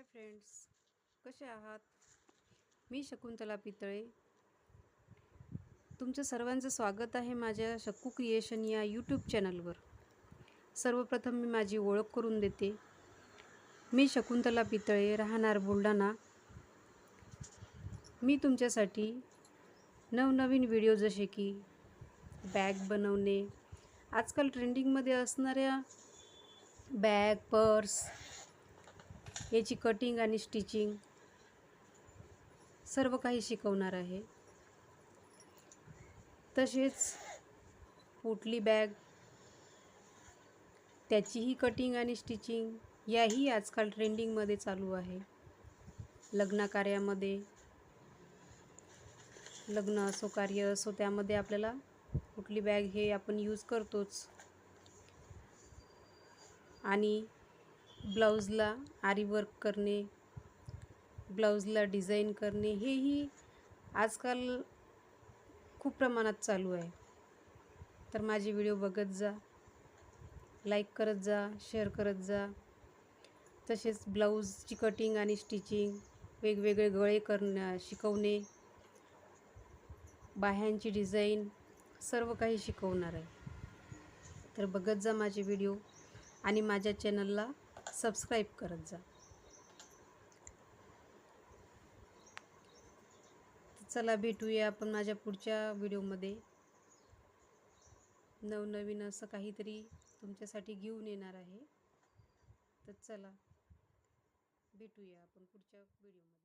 Hi friends, कसे आहात? मी शकुंतला पितळे. तुमचं सर्वांचं स्वागत आहे माझ्या शकू क्रिएशन या यूट्यूब चॅनलवर. सर्वप्रथम मी माझी ओळख करून देते. मी शकुंतला पितळे, राहणार बुलढाणा. मी तुमच्यासाठी नवनवीन व्हिडिओ जसे की बॅग बनवणे, आजकाल ट्रेंडिंगमध्ये असणाऱ्या बॅग, पर्स याची कटिंग आणि स्टिचिंग सर्व काही शिकवणार आहे. तसेच पोटली बॅग, त्याचीही कटिंग आणि स्टिचिंग याही आजकाल ट्रेंडिंगमध्ये चालू आहे. लग्नकार्यामध्ये, लग्न असो, कार्य असो, त्यामध्ये आपल्याला पोटली बॅग हे आपण यूज करतोच. आणि ब्लाऊजला आरी वर्क करणे, ब्लाऊजला डिझाईन करणे हेही आजकाल खूप प्रमाणात चालू आहे. तर माझे व्हिडिओ बघत जा, लाईक करत जा, शेअर करत जा. तसेच ब्लाऊजची कटिंग आणि स्टिचिंग, वेगवेगळे गळे शिकवणे, बाह्यांची डिझाईन सर्व काही शिकवणार आहे. तर बघत जा माझे व्हिडिओ आणि माझ्या चॅनलला सबस्क्राईब करत जा. चला भेटूया आपण माझ्या पुढच्या व्हिडिओमध्ये. नवनवीन असं काहीतरी तुमच्यासाठी घेऊन येणार आहे. तर चला भेटूया आपण पुढच्या व्हिडिओमध्ये.